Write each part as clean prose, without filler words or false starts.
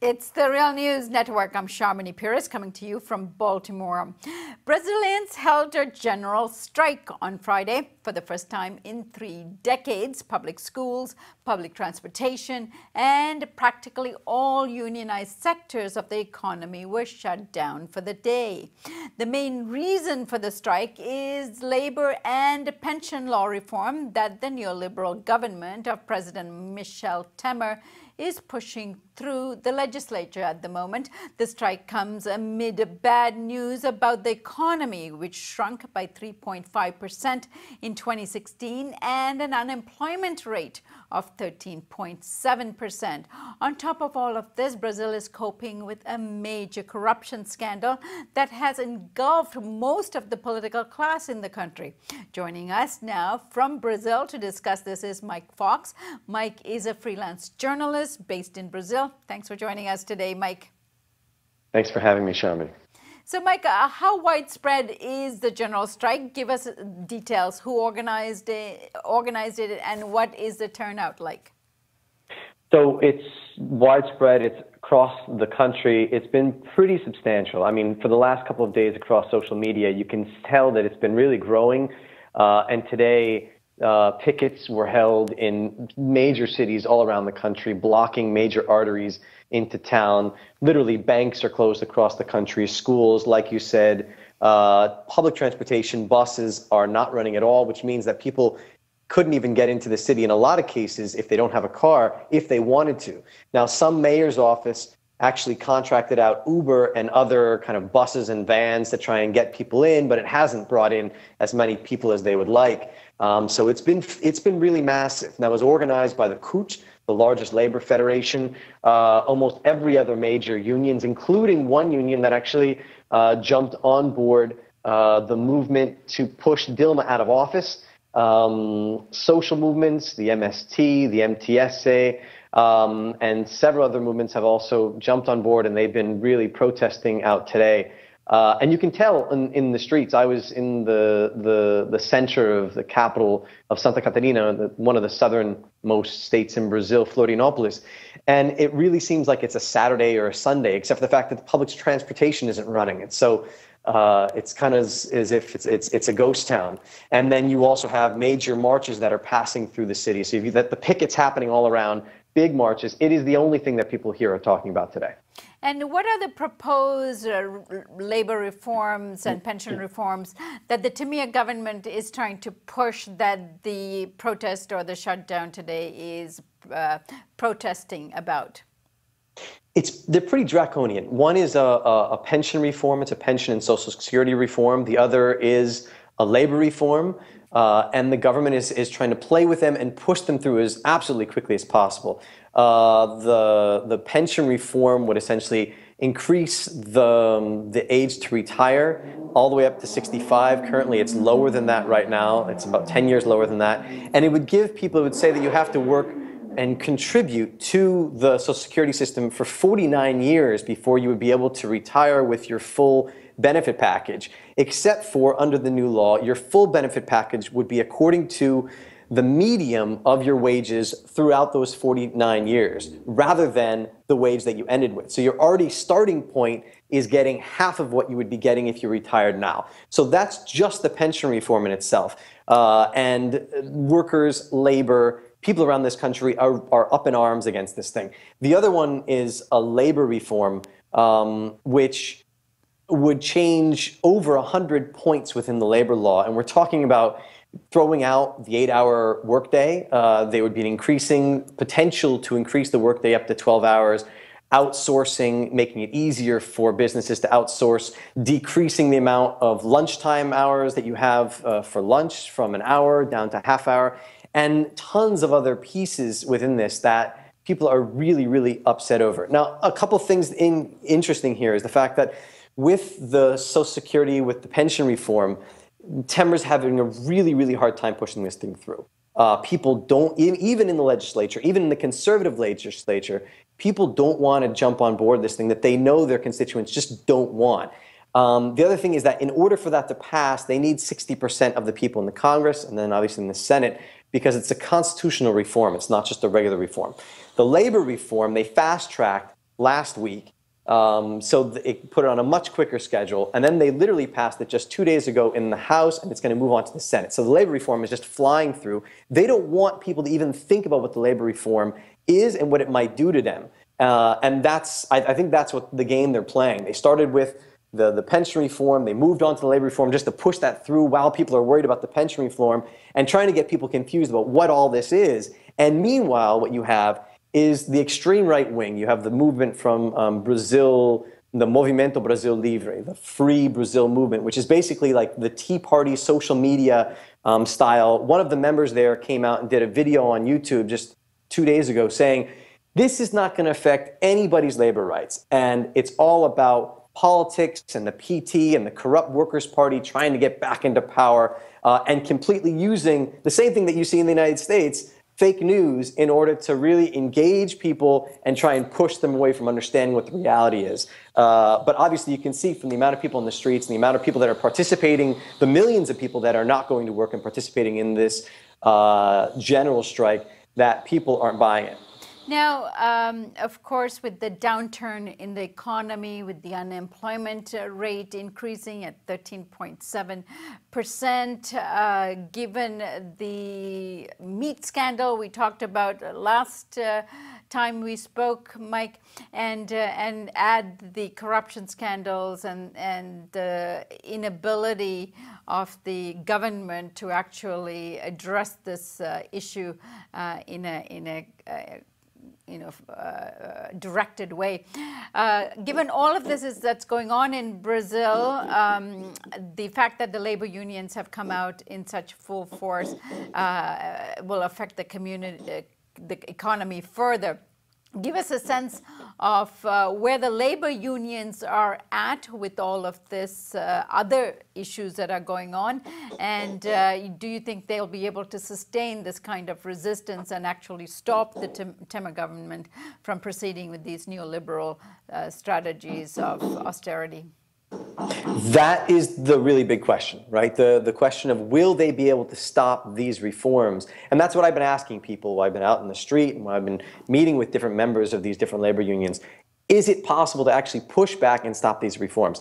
It's the Real News Network. I'm Sharmini Pires coming to you from Baltimore. Brazilians held a general strike on Friday. For the first time in 3 decades, public schools, public transportation, and practically all unionized sectors of the economy were shut down for the day. The main reason for the strike is labor and pension law reform that the neoliberal government of President Michel Temer is pushing through the legislature at the moment. The strike comes amid bad news about the economy, which shrunk by 3.5% in 2016 and an unemployment rate of 13.7%. On top of all of this, Brazil is coping with a major corruption scandal that has engulfed most of the political class in the country. Joining us now from Brazil to discuss this is Mike Fox. Mike is a freelance journalist based in Brazil. Thanks for joining us today, Mike. Thanks for having me, Sharmini. So, Mike, how widespread is the general strike? Give us details. Who organized it, and what is the turnout like? So it's widespread. It's across the country. It's been pretty substantial. I mean, for the last couple of days across social media, you can tell that it's been really growing. And today, pickets were held in major cities all around the country, blocking major arteries into town. Literally, banks are closed across the country. Schools, like you said, public transportation, buses are not running at all, which means that people couldn't even get into the city in a lot of cases if they don't have a car, if they wanted to. Now, some mayor's office actually contracted out Uber and other kind of buses and vans to try and get people in, but it hasn't brought in as many people as they would like. So it's been really massive. Now, it was organized by the CUT, the largest labor federation, almost every other major unions, including one union that actually jumped on board the movement to push Dilma out of office. Social movements, the MST, the MTSA, and several other movements have also jumped on board, and they've been really protesting out today. And you can tell in the streets. I was in the center of the capital of Santa Catarina, one of the southernmost states in Brazil, Florianópolis. And it really seems like it's a Saturday or a Sunday, except for the fact that the public transportation isn't running. And so it's kind of as if it's a ghost town. And then you also have major marches that are passing through the city. So that the pickets happening all around, big marches. It is the only thing that people here are talking about today. And what are the proposed labor reforms and pension reforms that the Temer government is trying to push that the protest or the shutdown today is protesting about? They're pretty draconian. One is a pension reform. It's a pension and social security reform. The other is a labor reform. And the government is trying to play with them and push them through as absolutely quickly as possible. The pension reform would essentially increase the age to retire all the way up to 65. Currently, it's lower than that right now. It's about 10 years lower than that. And it would give people, it would say that you have to work and contribute to the Social Security system for 49 years before you would be able to retire with your full benefit package, except for under the new law, your full benefit package would be according to the medium of your wages throughout those 49 years, rather than the wage that you ended with. So your already starting point is getting half of what you would be getting if you retired now. So that's just the pension reform in itself. And workers, labor, people around this country are up in arms against this thing. The other one is a labor reform, which would change over 100 points within the labor law. And we're talking about throwing out the 8-hour workday. There would be an increasing potential to increase the workday up to 12 hours, outsourcing, making it easier for businesses to outsource, decreasing the amount of lunchtime hours that you have for lunch from an hour down to half hour, and tons of other pieces within this that people are really, really upset over. Now, a couple things interesting here is the fact that with the Social Security, with the pension reform, Temer's having a really, really hard time pushing this thing through. People don't, even in the legislature, even in the conservative legislature, people don't want to jump on board this thing that they know their constituents just don't want. The other thing is that in order for that to pass, they need 60% of the people in the Congress and then obviously in the Senate, because it's a constitutional reform. It's not just a regular reform. The labor reform, they fast-tracked last week. It put it on a much quicker schedule. And then they literally passed it just 2 days ago in the House, and it's going to move on to the Senate. So the labor reform is just flying through. They don't want people to even think about what the labor reform is and what it might do to them. And I think that's what the game they're playing. They started with the pension reform. They moved on to the labor reform just to push that through while people are worried about the pension reform and trying to get people confused about what all this is. And meanwhile, what you have is the extreme right wing. You have the movement from Brazil, the Movimento Brasil Livre, the Free Brazil movement, which is basically like the Tea Party social media style. One of the members there came out and did a video on YouTube just 2 days ago saying, this is not going to affect anybody's labor rights. And it's all about politics and the PT and the corrupt Workers' Party trying to get back into power and completely using the same thing that you see in the United States, fake news, in order to really engage people and try and push them away from understanding what the reality is. But obviously you can see from the amount of people in the streets and the amount of people that are participating, the millions of people that are not going to work and participating in this general strike, that people aren't buying it. Now, of course, with the downturn in the economy, with the unemployment rate increasing at 13.7%, given the meat scandal we talked about last time we spoke, Mike, and add the corruption scandals and the inability of the government to actually address this issue in a directed way. Given all of this that's going on in Brazil, the fact that the labor unions have come out in such full force will affect the economy further. Give us a sense of where the labor unions are at with all of this other issues that are going on, and do you think they'll be able to sustain this kind of resistance and actually stop the Temer government from proceeding with these neoliberal strategies of austerity? That is the really big question, right? The question of, will they be able to stop these reforms? And that's what I've been asking people while I've been out in the street and while I've been meeting with different members of these different labor unions. Is it possible to actually push back and stop these reforms?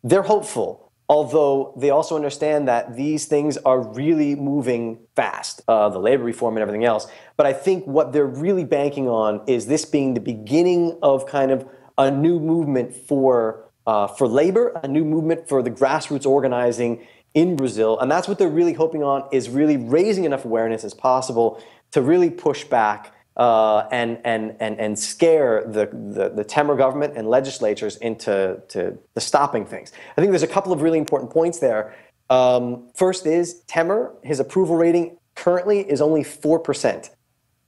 They're hopeful, although they also understand that these things are really moving fast, the labor reform and everything else. But I think what they're really banking on is this being the beginning of kind of a new movement for labor, a new movement for the grassroots organizing in Brazil. And that's what they're really hoping on, is really raising enough awareness as possible to really push back and scare the Temer government and legislatures into stopping things. I think there's a couple of really important points there. First is Temer, his approval rating currently is only 4%.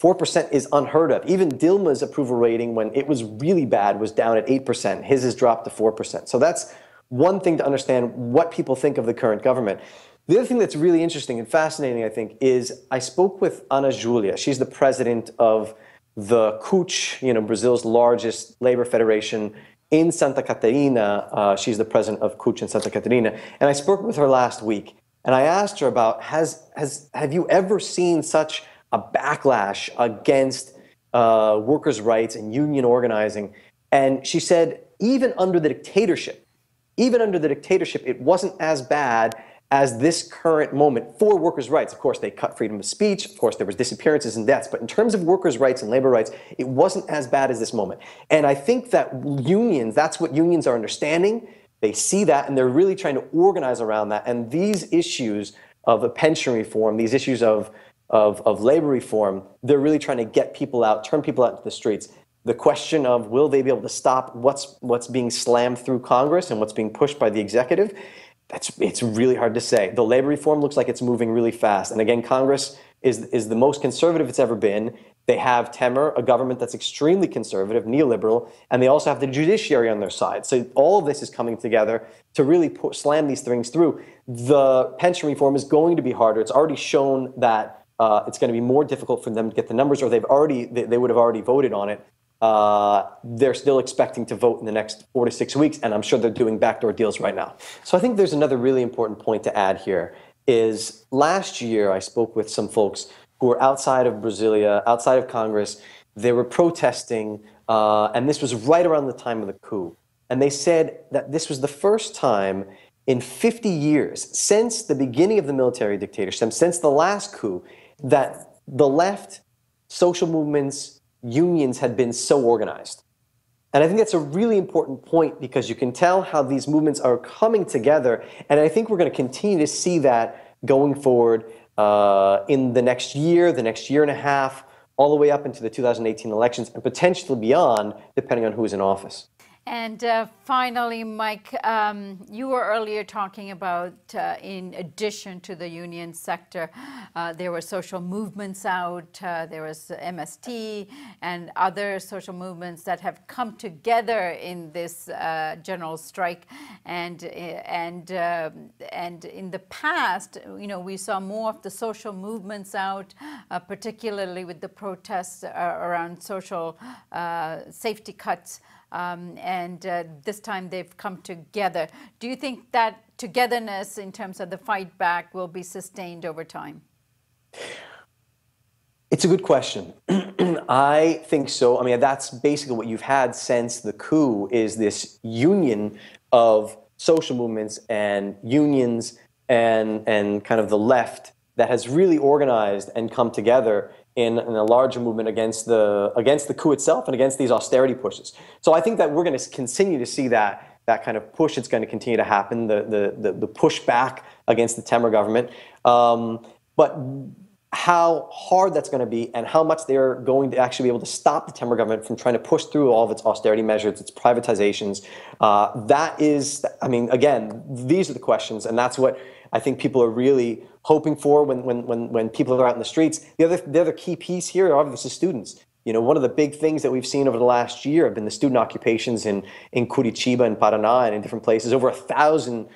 4% is unheard of. Even Dilma's approval rating, when it was really bad, was down at 8%. His has dropped to 4%. So that's one thing to understand what people think of the current government. The other thing that's really interesting and fascinating, I think, is I spoke with Ana Julia. She's the president of the CUT, Brazil's largest labor federation in Santa Catarina. She's the president of CUT in Santa Catarina. And I spoke with her last week. And I asked her about, have you ever seen such a backlash against workers' rights and union organizing? And she said, even under the dictatorship, it wasn't as bad as this current moment for workers' rights. Of course, they cut freedom of speech. Of course, there was disappearances and deaths. But in terms of workers' rights and labor rights, it wasn't as bad as this moment. And I think that that's what unions are understanding. They see that, and they're really trying to organize around that. And these issues of a pension reform, these issues of labor reform, they're really trying to get people out, turn people out into the streets. The question of, will they be able to stop what's being slammed through Congress and what's being pushed by the executive, it's really hard to say. The labor reform looks like it's moving really fast. And again, Congress is the most conservative it's ever been. They have Temer, a government that's extremely conservative, neoliberal, and they also have the judiciary on their side. So all of this is coming together to really slam these things through. The pension reform is going to be harder. It's already shown that it's going to be more difficult for them to get the numbers, or they would have already voted on it. They're still expecting to vote in the next 4 to 6 weeks, and I'm sure they're doing backdoor deals right now. So I think there's another really important point to add here is last year I spoke with some folks who were outside of Brasilia, outside of Congress. They were protesting and this was right around the time of the coup. And they said that this was the first time in 50 years, since the beginning of the military dictatorship, since the last coup, that the left, social movements, unions had been so organized. And I think that's a really important point because you can tell how these movements are coming together. And I think we're going to continue to see that going forward in the next year and a half, all the way up into the 2018 elections and potentially beyond, depending on who's in office. And finally, Mike, you were earlier talking about, in addition to the union sector, there were social movements out, there was MST and other social movements that have come together in this general strike. And in the past, we saw more of the social movements out, particularly with the protests around social safety cuts. This time they've come together. Do you think that togetherness in terms of the fight back will be sustained over time? It's a good question. I think so. I mean, that's basically what you've had since the coup, is this union of social movements and unions and kind of the left that has really organized and come together in a larger movement against the coup itself and against these austerity pushes. So I think that we're going to continue to see that kind of push. It's going to continue to happen, the pushback against the Temer government. But how hard that's going to be and how much they're going to actually be able to stop the Temer government from trying to push through all of its austerity measures, its privatizations, that is, I mean, again, these are the questions, and that's what I think people are really hoping for when people are out in the streets. The other key piece here are obviously students. One of the big things that we've seen over the last year have been the student occupations in Curitiba and Paraná and in different places. Over 1,000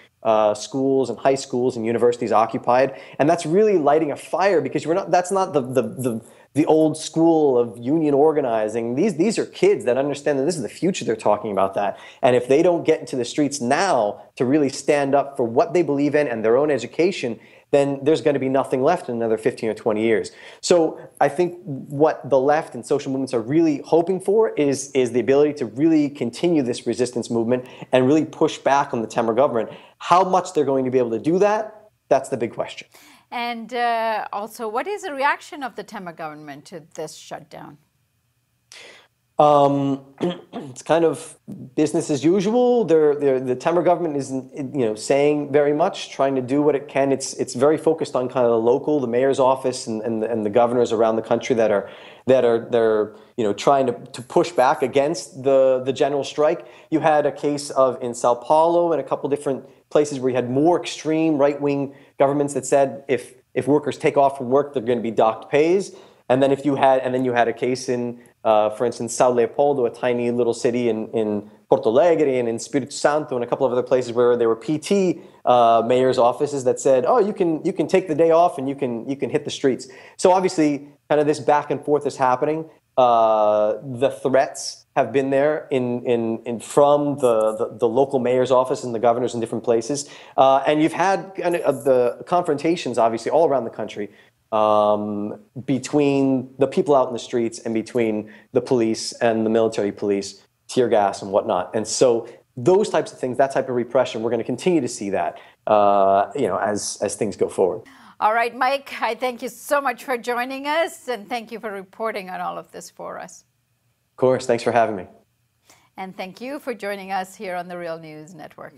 schools and high schools and universities occupied, and that's really lighting a fire because that's not the old school of union organizing. These are kids that understand that this is the future. They're talking about that, and if they don't get into the streets now to really stand up for what they believe in and their own education, then there's going to be nothing left in another 15 or 20 years. So I think what the left and social movements are really hoping for is the ability to really continue this resistance movement and really push back on the Temer government. How much they're going to be able to do that, that's the big question. And also, what is the reaction of the Temer government to this shutdown? It's kind of business as usual. The Temer government isn't, saying very much, trying to do what it can. It's very focused on kind of the local, the mayor's office, and the governors around the country that are trying to push back against the general strike. You had a case in Sao Paulo and a couple different places where you had more extreme right-wing governments that said if workers take off from work, they're going to be docked pays. And then you had a case in, for instance, São Leopoldo, a tiny little city in Porto Alegre and in Espírito Santo and a couple of other places where there were PT mayor's offices that said, oh, you can take the day off and you can hit the streets. So obviously, kind of this back and forth is happening. The threats have been there from the local mayor's office and the governors in different places, and you've had kind of the confrontations, obviously, all around the country. Between the people out in the streets and between the police and the military police, tear gas and whatnot. And so those types of things, that type of repression, we're going to continue to see that, as things go forward. All right, Mike, I thank you so much for joining us, and thank you for reporting on all of this for us. Of course. Thanks for having me. And thank you for joining us here on the Real News Network.